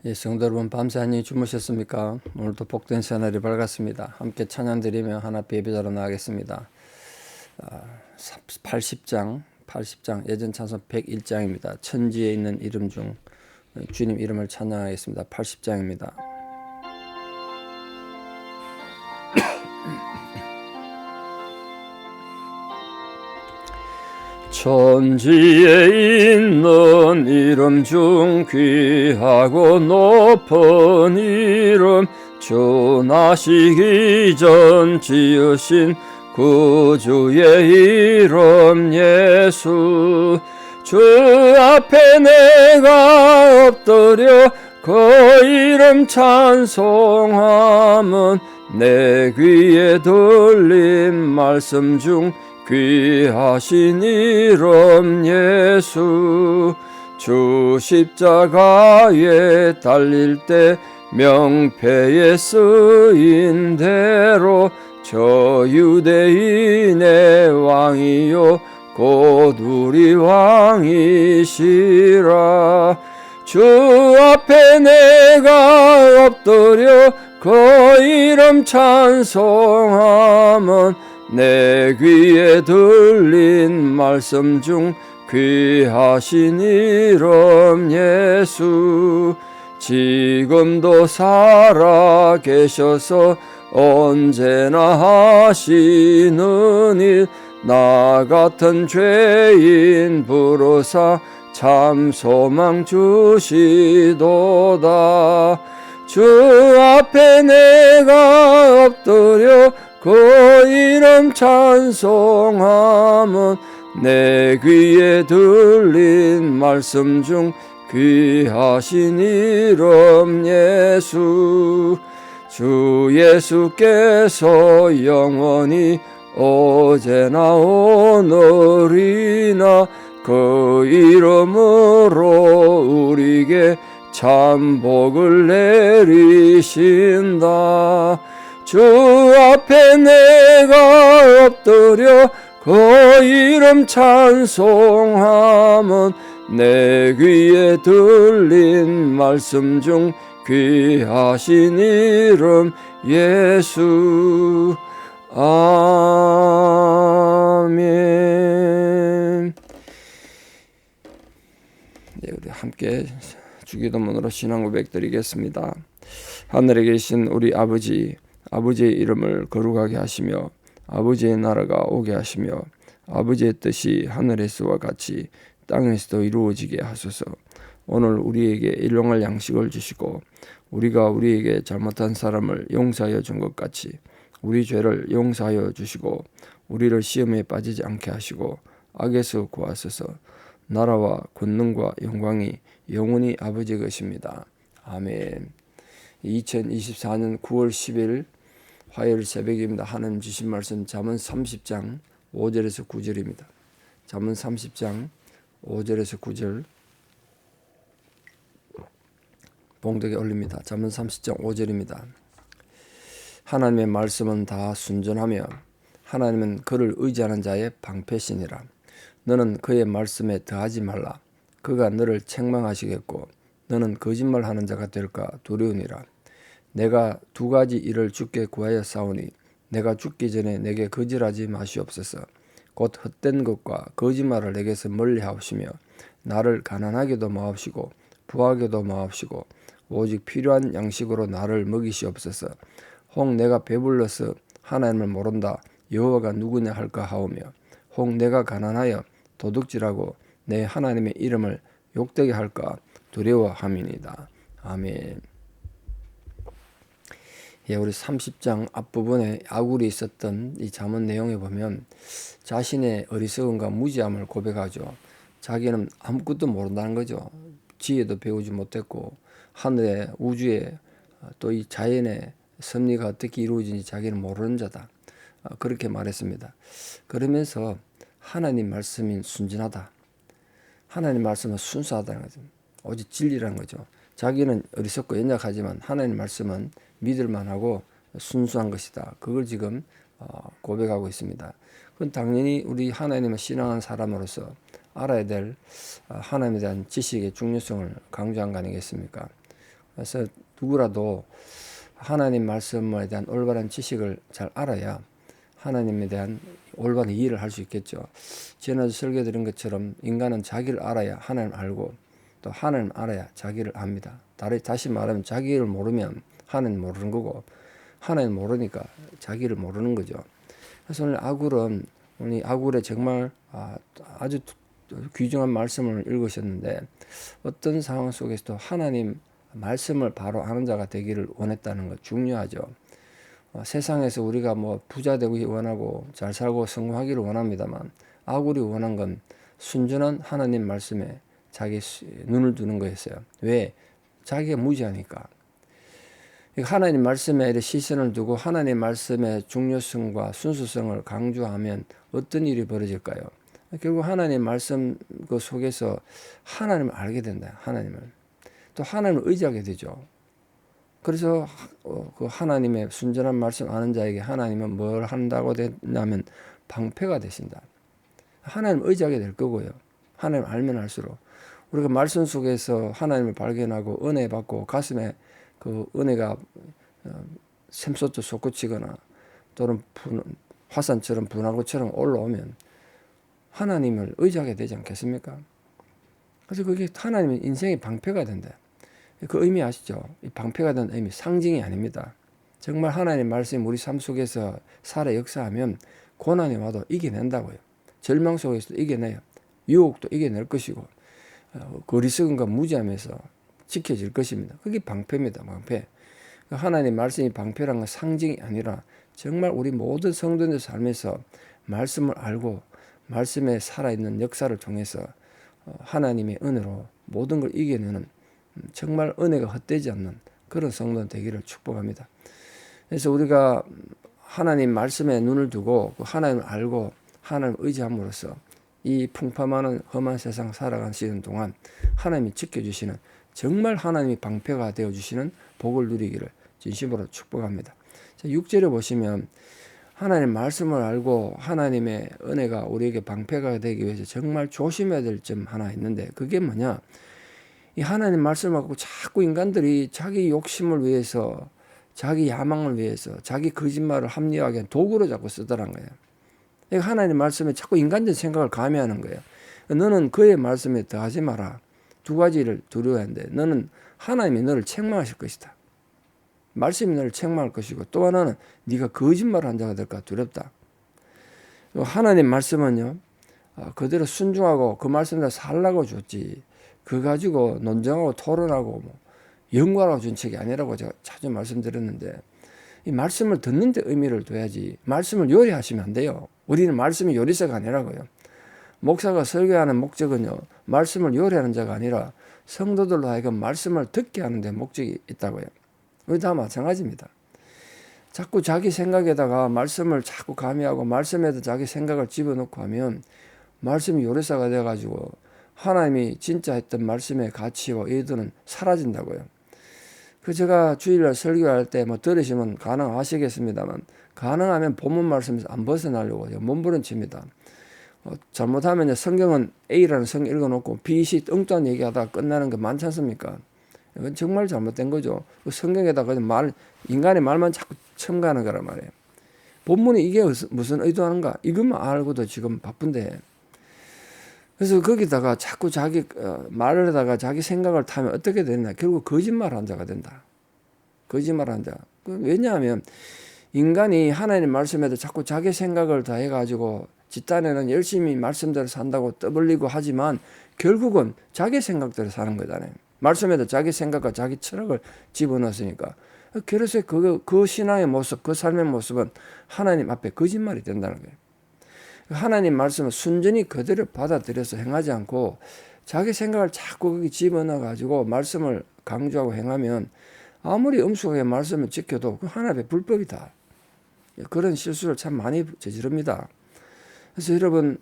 예, 성도 여러분, 밤새 안녕히 주무셨습니까? 오늘도 복된 새날이 밝았습니다. 함께 찬양 드리며 하나 앞에 예배자로 나가겠습니다. 80장 예전 찬송 101장입니다. 천지에 있는 이름 중 주님 이름을 찬양하겠습니다. 80장입니다. 천지에 있는 이름 중 귀하고 높은 이름, 주 나시기 전 지으신 구주의 이름 예수. 주 앞에 내가 엎드려 그 이름 찬송함은 내 귀에 들린 말씀 중 귀하신 이름 예수. 주 십자가에 달릴 때 명패에 쓰인 대로 저 유대인의 왕이요 곧 우리 왕이시라. 주 앞에 내가 엎드려 그 이름 찬송함은 내 귀에 들린 말씀 중 귀하신 이름 예수. 지금도 살아 계셔서 언제나 하시는 일, 나 같은 죄인 부르사 참 소망 주시도다. 주 앞에 내가 엎드려 그 이름 찬송함은 내 귀에 들린 말씀 중 귀하신 이름 예수. 주 예수께서 영원히 어제나 오늘이나 그 이름으로 우리에게 참 복을 내리신다. 주 앞에 내가 엎드려 그 이름 찬송함은 내 귀에 들린 말씀 중 귀하신 이름 예수. 아멘. 네, 우리 함께 주기도문으로 신앙 고백 드리겠습니다. 하늘에 계신 우리 아버지, 아버지의 이름을 거룩하게 하시며 아버지의 나라가 오게 하시며 아버지의 뜻이 하늘에서와 같이 땅에서도 이루어지게 하소서. 오늘 우리에게 일용할 양식을 주시고 우리가 우리에게 잘못한 사람을 용서하여 준 것 같이 우리 죄를 용서하여 주시고 우리를 시험에 빠지지 않게 하시고 악에서 구하소서. 나라와 권능과 영광이 영원히 아버지 것입니다. 아멘. 2024년 9월 10일 화요일 새벽입니다. 하나님 주신 말씀 잠언 30장 5절에서 9절입니다. 잠언 30장 5절에서 9절 봉독에 올립니다. 잠언 30장 5절입니다. 하나님의 말씀은 다 순전하며 하나님은 그를 의지하는 자의 방패시니라. 너는 그의 말씀에 더하지 말라. 그가 너를 책망하시겠고 너는 거짓말하는 자가 될까 두려우니라. 내가 두 가지 일을 주께 구하여 싸우니 내가 죽기 전에 내게 거절하지 마시옵소서. 곧 헛된 것과 거짓말을 내게서 멀리하옵시며 나를 가난하게도 마옵시고 부하게도 마옵시고 오직 필요한 양식으로 나를 먹이시옵소서. 혹 내가 배불러서 하나님을 모른다 여호와가 누구냐 할까 하오며 혹 내가 가난하여 도둑질하고 내 하나님의 이름을 욕되게 할까 두려워함이니이다. 아멘. 예, 우리 30장 앞부분에 아굴이 있었던 이 잠언 내용에 보면 자신의 어리석음과 무지함을 고백하죠. 자기는 아무것도 모른다는 거죠. 지혜도 배우지 못했고 하늘의 우주에 또 이 자연의 섭리가 어떻게 이루어지는지 자기는 모르는 자다. 그렇게 말했습니다. 그러면서 하나님 말씀이 순진하다. 하나님 말씀은 순수하다는 거죠. 오직 진리라는 거죠. 자기는 어리석고 연약하지만 하나님 말씀은 믿을만하고 순수한 것이다. 그걸 지금 고백하고 있습니다. 그건 당연히 우리 하나님을 신앙한 사람으로서 알아야 될 하나님에 대한 지식의 중요성을 강조한 거 아니겠습니까? 그래서 누구라도 하나님 말씀에 대한 올바른 지식을 잘 알아야 하나님에 대한 올바른 이해를 할 수 있겠죠. 지난주 설교 드린 것처럼 인간은 자기를 알아야 하나님을 알고 또 하나님을 알아야 자기를 압니다. 다시 말하면 자기를 모르면 하나님 모르는 거고 하나님 모르니까 자기를 모르는 거죠. 그래서 오늘 아굴에 정말 아주 귀중한 말씀을 읽으셨는데 어떤 상황 속에서도 하나님 말씀을 바로 아는 자가 되기를 원했다는 것 중요하죠. 세상에서 우리가 뭐 부자 되기 원하고 잘 살고 성공하기를 원합니다만 아굴이 원한 건 순전한 하나님 말씀에 자기 눈을 두는 거였어요. 왜? 자기가 무지하니까. 하나님 말씀에 시선을 두고 하나님 말씀의 중요성과 순수성을 강조하면 어떤 일이 벌어질까요? 결국 하나님 말씀 그 속에서 하나님을 알게 된다. 하나님을. 또 하나님을 의지하게 되죠. 그래서 그 하나님의 순전한 말씀 아는 자에게 하나님은 뭘 한다고 되냐면 방패가 되신다. 하나님을 의지하게 될 거고요. 하나님 알면 알수록 우리가 말씀 속에서 하나님을 발견하고 은혜 받고 가슴에 그 은혜가 샘솟듯 솟구치거나 또는 화산처럼 분화구처럼 올라오면 하나님을 의지하게 되지 않겠습니까? 그래서 그게 하나님의 인생의 방패가 된다. 그 의미 아시죠? 이 방패가 된 의미 상징이 아닙니다. 정말 하나님 말씀이 우리 삶 속에서 살아 역사하면 고난이 와도 이겨낸다고요. 절망 속에서도 이겨내요. 유혹도 이겨낼 것이고 어리석음과 무지함에서 지켜질 것입니다. 그게 방패입니다. 방패. 하나님 말씀이 방패란 건 상징이 아니라 정말 우리 모든 성도들 삶에서 말씀을 알고 말씀에 살아있는 역사를 통해서 하나님의 은혜로 모든 걸 이겨내는 정말 은혜가 헛되지 않는 그런 성도 되기를 축복합니다. 그래서 우리가 하나님 말씀에 눈을 두고 하나님을 알고 하나님을 의지함으로써 이 풍파많은 험한 세상 살아가시는 동안 하나님이 지켜주시는 정말 하나님이 방패가 되어주시는 복을 누리기를 진심으로 축복합니다. 6절에 보시면 하나님 말씀을 알고 하나님의 은혜가 우리에게 방패가 되기 위해서 정말 조심해야 될 점 하나 있는데 그게 뭐냐? 이 하나님 말씀을 갖고 자꾸 인간들이 자기 욕심을 위해서 자기 야망을 위해서 자기 거짓말을 합리화하게 도구로 자꾸 쓰더란 거예요. 하나님 말씀에 자꾸 인간적 생각을 가미하는 거예요. 너는 그의 말씀에 더하지 마라. 두 가지를 두려워하는데 너는 하나님이 너를 책망하실 것이다. 말씀이 너를 책망할 것이고 또 하나는 네가 거짓말을 한 자가 될까 두렵다. 하나님 말씀은요. 그대로 순종하고 그 말씀대로 살라고 줬지. 그 가지고 논쟁하고 토론하고 연구하라고 준 책이 아니라고 제가 자주 말씀드렸는데 이 말씀을 듣는 데 의미를 둬야지 말씀을 요리하시면 안 돼요. 우리는 말씀이 요리사가 아니라고요. 목사가 설교하는 목적은요. 말씀을 요리하는 자가 아니라 성도들로 하여금 말씀을 듣게 하는 데 목적이 있다고요. 우리 다 마찬가지입니다. 자꾸 자기 생각에다가 말씀을 자꾸 가미하고 말씀에도 자기 생각을 집어넣고 하면 말씀이 요리사가 돼가지고 하나님이 진짜 했던 말씀의 가치와 의도는 사라진다고요. 제가 주일날 설교할 때 들으시면 가능하시겠습니다만 가능하면 본문 말씀에서 안 벗어나려고 몸부림칩니다. 잘못하면 성경은 A라는 성경 읽어놓고 B, C 엉뚱한 얘기하다가 끝나는 게 많지 않습니까? 이건 정말 잘못된 거죠. 성경에다가 인간의 말만 자꾸 첨가하는 거란 말이에요. 본문이 이게 무슨 의도하는가? 이것만 알고도 지금 바쁜데. 그래서 거기다가 자꾸 자기 말을 하다가 자기 생각을 타면 어떻게 되냐? 결국 거짓말한 자가 된다. 거짓말한 자. 왜냐하면 인간이 하나님 말씀에도 자꾸 자기 생각을 다 해가지고 집단에는 열심히 말씀대로 산다고 떠벌리고 하지만 결국은 자기 생각대로 사는 거잖아요. 말씀에도 자기 생각과 자기 철학을 집어넣었으니까. 그래서 그 신앙의 모습, 그 삶의 모습은 하나님 앞에 거짓말이 된다는 거예요. 하나님 말씀을 순전히 그대로 받아들여서 행하지 않고 자기 생각을 자꾸 거기 집어넣어가지고 말씀을 강조하고 행하면 아무리 엄숙하게 말씀을 지켜도 그 하나님의 불법이다. 그런 실수를 참 많이 저지릅니다. 그래서 여러분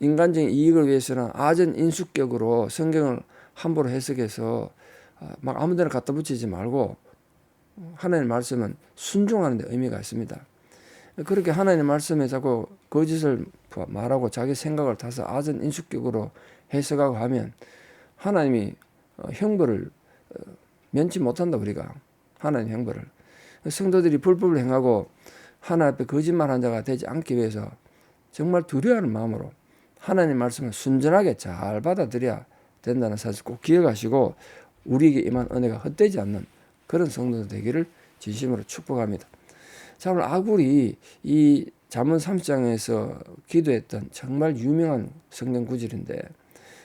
인간적인 이익을 위해서는 아전인수격으로 성경을 함부로 해석해서 막 아무데나 갖다 붙이지 말고 하나님의 말씀은 순종하는 데 의미가 있습니다. 그렇게 하나님의 말씀에 자꾸 거짓을 말하고 자기 생각을 타서 아전인수격으로 해석하고 하면 하나님이 형벌을 면치 못한다 우리가 하나님 형벌을. 성도들이 불법을 행하고 하나님 앞에 거짓말한 자가 되지 않기 위해서 정말 두려워하는 마음으로 하나님 말씀을 순전하게 잘 받아들여야 된다는 사실 꼭 기억하시고 우리에게 임한 은혜가 헛되지 않는 그런 성도들 되기를 진심으로 축복합니다. 자, 오늘 아굴이 이 잠언 30장에서 기도했던 정말 유명한 성경 구절인데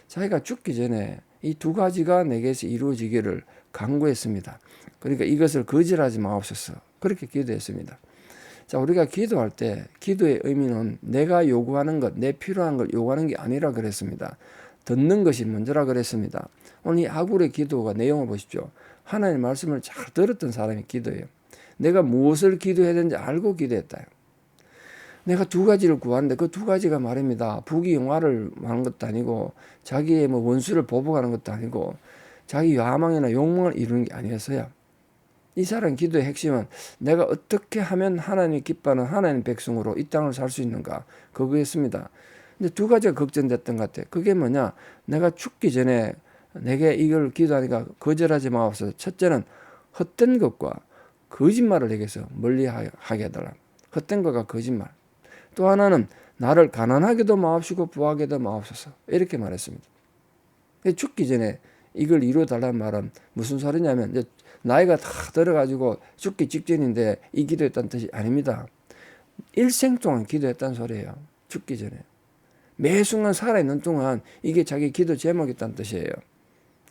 자기가 죽기 전에 이 두 가지가 내게서 이루어지기를 간구했습니다. 그러니까 이것을 거절하지 마옵소서 그렇게 기도했습니다. 자, 우리가 기도할 때 기도의 의미는 내가 요구하는 것, 내 필요한 걸 요구하는 게 아니라 그랬습니다. 듣는 것이 먼저라 그랬습니다. 오늘 이 아굴의 기도가 내용을 보십시오. 하나님의 말씀을 잘 들었던 사람이 기도해요. 내가 무엇을 기도해야 되는지 알고 기도했다. 내가 두 가지를 구하는데 그 두 가지가 말입니다. 부귀영화를 하는 것도 아니고 자기의 뭐 원수를 보복하는 것도 아니고 자기 야망이나 욕망을 이루는 게 아니었어요. 이 사람 기도의 핵심은 내가 어떻게 하면 하나님이 기뻐하는 하나님 백성으로 이 땅을 살 수 있는가 그거였습니다. 근데 두 가지가 걱정됐던 것 같아요. 그게 뭐냐? 내가 죽기 전에 내게 이걸 기도하니까 거절하지 마옵소서. 첫째는 헛된 것과 거짓말을 내게서 멀리하게 해달라. 헛된 것과 거짓말. 또 하나는 나를 가난하게도 마옵시고 부하게도 마옵소서. 이렇게 말했습니다. 죽기 전에 이걸 이루어달라는 말은 무슨 소리냐면 이제 나이가 다 들어가지고 죽기 직전인데 이 기도했다는 뜻이 아닙니다. 일생 동안 기도했다는 소리예요. 죽기 전에. 매 순간 살아있는 동안 이게 자기 기도 제목이었다는 뜻이에요.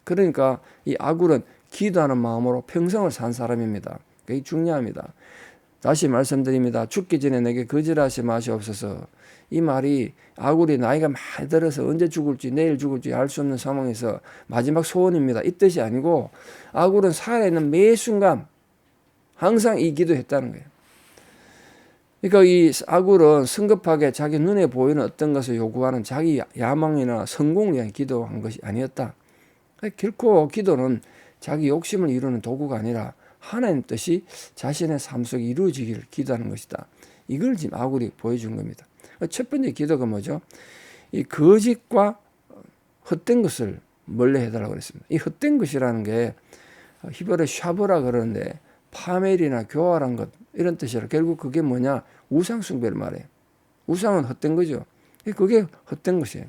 그러니까 이 아굴은 기도하는 마음으로 평생을 산 사람입니다. 그게 중요합니다. 다시 말씀드립니다. 죽기 전에 내게 거절하지 마시옵소서. 이 말이 아굴이 나이가 많이 들어서 언제 죽을지 내일 죽을지 알 수 없는 상황에서 마지막 소원입니다. 이 뜻이 아니고 아굴은 살아있는 매 순간 항상 이 기도했다는 거예요. 그러니까 이 아굴은 성급하게 자기 눈에 보이는 어떤 것을 요구하는 자기 야망이나 성공을 위한 기도한 것이 아니었다. 결코 기도는 자기 욕심을 이루는 도구가 아니라 하나님 뜻이 자신의 삶 속에 이루어지기를 기도하는 것이다. 이걸 지금 아굴이 보여준 겁니다. 첫 번째 기도가 뭐죠? 이 거짓과 헛된 것을 멀리 해달라고 그랬습니다. 이 헛된 것이라는 게 히브리어 샤브라 그러는데 파멜이나 교활한 것 이런 뜻이라 결국 그게 뭐냐? 우상 숭배를 말해요. 우상은 헛된 거죠. 그게 헛된 것이에요.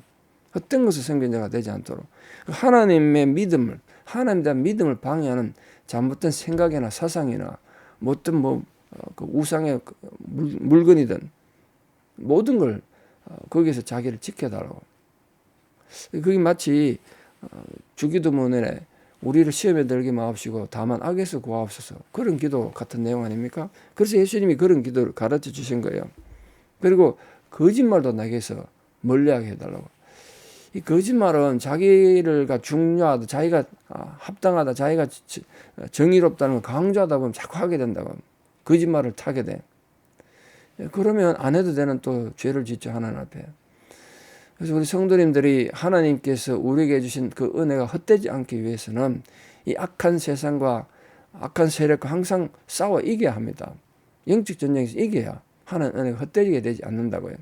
헛된 것을 섬기는 자가 되지 않도록 하나님의 믿음을 하나님에 대한 믿음을 방해하는 잘못된 생각이나 사상이나 어떤 그 우상의 물건이든 모든 걸 거기서 자기를 지켜달라고. 그게 마치 주기도문에 우리를 시험에 들게 마옵시고 다만 악에서 구하옵소서 그런 기도 같은 내용 아닙니까? 그래서 예수님이 그런 기도를 가르쳐 주신 거예요. 그리고 거짓말도 나에게서 멀리하게 해달라고. 이 거짓말은 자기가 중요하다, 자기가 합당하다, 자기가 정의롭다는 걸 강조하다 보면 자꾸 하게 된다고. 거짓말을 타게 돼. 그러면 안 해도 되는 또 죄를 짓죠, 하나님 앞에. 그래서 우리 성도님들이 하나님께서 우리에게 해주신 그 은혜가 헛되지 않기 위해서는 이 악한 세상과 악한 세력과 항상 싸워 이겨야 합니다. 영적 전쟁에서 이겨야 하나님 은혜가 헛되게 되지 않는다고요.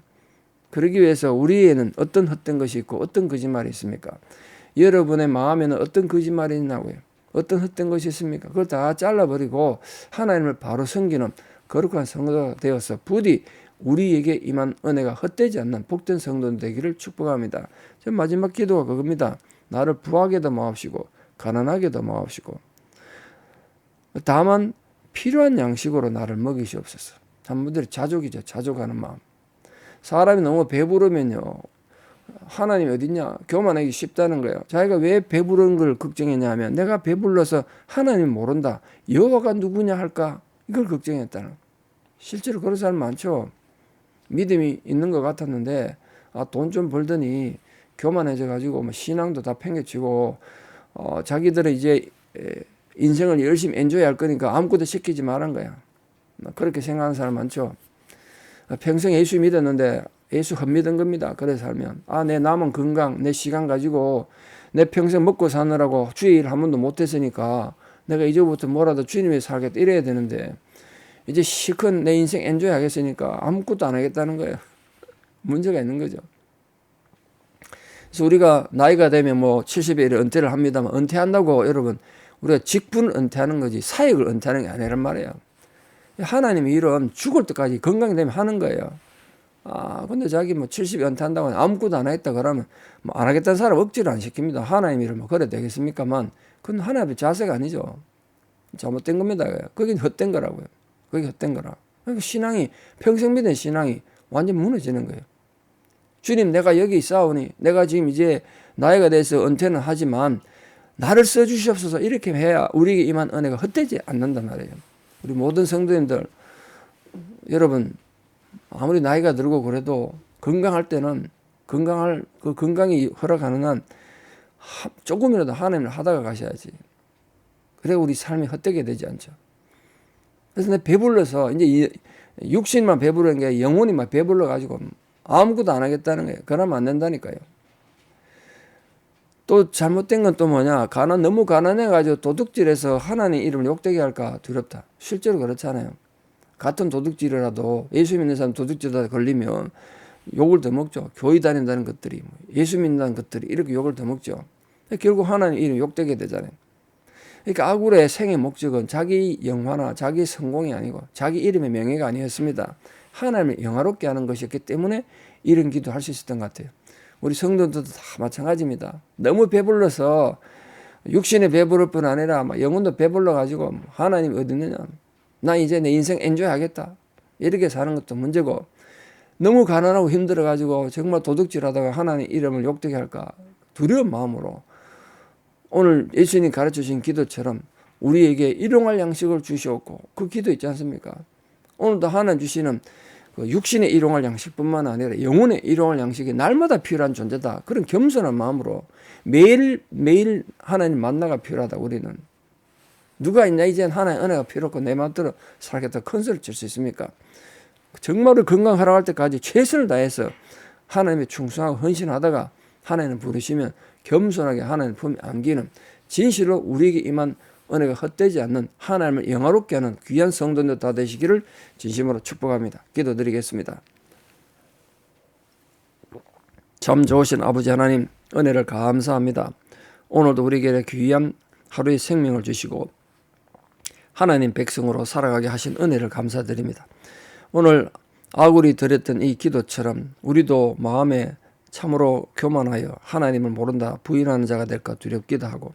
그러기 위해서 우리에는 어떤 헛된 것이 있고 어떤 거짓말이 있습니까? 여러분의 마음에는 어떤 거짓말이 있나고요? 어떤 헛된 것이 있습니까? 그걸 다 잘라버리고 하나님을 바로 섬기는 거룩한 성도가 되어서 부디 우리에게 임한 은혜가 헛되지 않는 복된 성도 되기를 축복합니다. 마지막 기도가 그겁니다. 나를 부하게도 마옵시고 가난하게도 마옵시고 다만 필요한 양식으로 나를 먹이시옵소서. 한 분들이 자족이죠. 자족하는 마음. 사람이 너무 배부르면요. 하나님이 어딨냐? 교만하기 쉽다는 거예요. 자기가 왜 배부른 걸 걱정했냐 하면 내가 배불러서 하나님 모른다. 여호와가 누구냐 할까? 이걸 걱정했다는 거예요. 실제로 그런 사람 많죠. 믿음이 있는 것 같았는데 돈 좀 벌더니 교만해져 가지고 뭐 신앙도 다 팽개치고 자기들은 이제 인생을 열심히 엔조이할 거니까 아무것도 시키지 말한 거야. 그렇게 생각하는 사람 많죠. 평생 예수 믿었는데 예수 헛믿은 겁니다. 그래 살면 내 남은 건강 내 시간 가지고 내 평생 먹고 사느라고 주의 일 한 번도 못했으니까 내가 이제부터 뭐라도 주님이 살겠다 이래야 되는데 이제 실컷 내 인생 엔조이 하겠으니까 아무것도 안 하겠다는 거예요. 문제가 있는 거죠. 그래서 우리가 나이가 되면 70에 은퇴를 합니다만 은퇴한다고 여러분 우리가 직분을 은퇴하는 거지 사역을 은퇴하는 게 아니란 말이에요. 하나님의 일은 죽을 때까지 건강되면 하는 거예요. 근데 자기 뭐 70 연퇴한다고 아무것도 안 하겠다 그러면 뭐 안 하겠다는 사람 억지로 안 시킵니다. 하나님 일을 뭐 그래 되겠습니까만 그건 하나님의 자세가 아니죠. 잘못된 겁니다. 그게 헛된 거라고요. 그게 헛된 거라. 그러니까 신앙이 평생 믿은 신앙이 완전 무너지는 거예요. 주님 내가 여기 있사오니 내가 지금 이제 나이가 돼서 은퇴는 하지만 나를 써주시옵소서 이렇게 해야 우리에게 임한 은혜가 헛되지 않는단 말이에요. 우리 모든 성도님들 여러분 아무리 나이가 들고 그래도 건강할 때는 그 건강이 허락하는 한 조금이라도 하나님을 하다가 가셔야지. 그래 우리 삶이 헛되게 되지 않죠. 그래서 내 배불러서 이제 육신만 배부르는 게 영혼이 막 배불러 가지고 아무것도 안 하겠다는 거예요. 그러면 안 된다니까요. 또 잘못된 건 또 뭐냐? 너무 가난해 가지고 도둑질해서 하나님 이름을 욕되게 할까 두렵다. 실제로 그렇잖아요. 같은 도둑질이라도 예수 믿는 사람 도둑질하다 걸리면 욕을 더 먹죠. 교회 다닌다는 것들이 예수 믿는다는 것들이 이렇게 욕을 더 먹죠. 결국 하나님 이름 욕되게 되잖아요. 그러니까 아굴의 생의 목적은 자기 영화나 자기 성공이 아니고 자기 이름의 명예가 아니었습니다. 하나님을 영화롭게 하는 것이었기 때문에 이런 기도할 수 있었던 것 같아요. 우리 성도들도 다 마찬가지입니다. 너무 배불러서 육신에 배부를 뿐 아니라 영혼도 배불러 가지고 하나님 어디 있느냐? 나 이제 내 인생 엔조이 하겠다. 이렇게 사는 것도 문제고 너무 가난하고 힘들어 가지고 정말 도둑질하다가 하나님 이름을 욕되게 할까 두려운 마음으로 오늘 예수님 가르쳐주신 기도처럼 우리에게 일용할 양식을 주시옵고 그 기도 있지 않습니까? 오늘도 하나님 주시는 그 육신의 일용할 양식뿐만 아니라 영혼의 일용할 양식이 날마다 필요한 존재다. 그런 겸손한 마음으로 매일 하나님 만나가 필요하다. 우리는 누가 있냐 이젠 하나님 은혜가 필요 없고 내 마음대로 살겠다 큰 소리 칠 수 있습니까? 정말로 건강하라고 할 때까지 최선을 다해서 하나님의 충성하고 헌신하다가 하나님을 부르시면 겸손하게 하나님 품에 안기는 진실로 우리에게 임한 은혜가 헛되지 않는 하나님을 영화롭게 하는 귀한 성도들 다 되시기를 진심으로 축복합니다. 기도드리겠습니다. 참 좋으신 아버지 하나님 은혜를 감사합니다. 오늘도 우리에게 귀한 하루의 생명을 주시고 하나님 백성으로 살아가게 하신 은혜를 감사드립니다. 오늘 아굴이 드렸던 이 기도처럼 우리도 마음에 참으로 교만하여 하나님을 모른다 부인하는 자가 될까 두렵기도 하고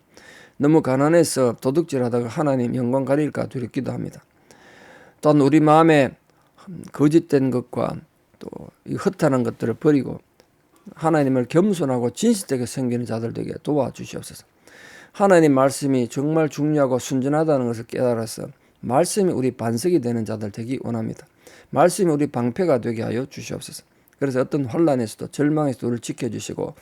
너무 가난해서 도둑질하다가 하나님 영광 가릴까 두렵기도 합니다. 또한 우리 마음에 거짓된 것과 또 이 허탄한 것들을 버리고 하나님을 겸손하고 진실되게 섬기는 자들 되게 도와주시옵소서. 하나님 말씀이 정말 중요하고 순전하다는 것을 깨달아서 말씀이 우리 반석이 되는 자들 되기 원합니다. 말씀이 우리 방패가 되게 하여 주시옵소서. 그래서 어떤 환난에서도 절망에서도 우리를 지켜주시고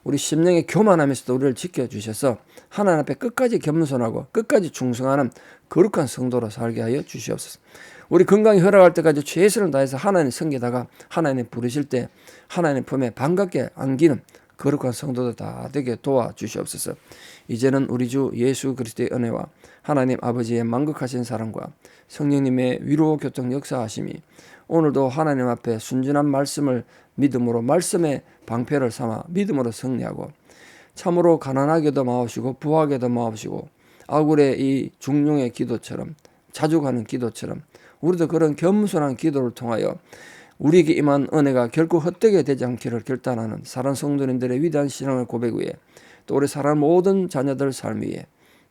우리 심령의 교만함에서도 우리를 지켜주셔서 하나님 앞에 끝까지 겸손하고 끝까지 충성하는 거룩한 성도로 살게 하여 주시옵소서. 우리 건강이 허락할 때까지 최선을 다해서 하나님 섬기다가 하나님 부르실 때 하나님 품에 반갑게 안기는 거룩한 성도들 다 되게 도와주시옵소서. 이제는 우리 주 예수 그리스도의 은혜와 하나님 아버지의 만극하신 사랑과 성령님의 위로 교통 역사하심이 오늘도 하나님 앞에 순전한 말씀을 믿음으로 말씀의 방패를 삼아 믿음으로 승리하고 참으로 가난하게도 마옵시고 부하게도 마옵시고 아굴의 이 중용의 기도처럼 자주 가는 기도처럼 우리도 그런 겸손한 기도를 통하여 우리에게 임한 은혜가 결코 헛되게 되지 않기를 결단하는 사랑 성도님들의 위대한 신앙을 고백 위에 또 우리 사랑 모든 자녀들 삶 위에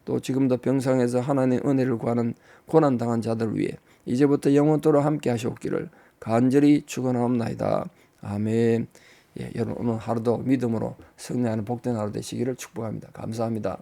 또 지금도 병상에서 하나님의 은혜를 구하는 고난당한 자들 위에 이제부터 영원토록 함께 하시옵기를 간절히 축원하옵나이다. 아멘. 여러분 오늘 하루도 믿음으로 승리하는 복된 하루 되시기를 축복합니다. 감사합니다.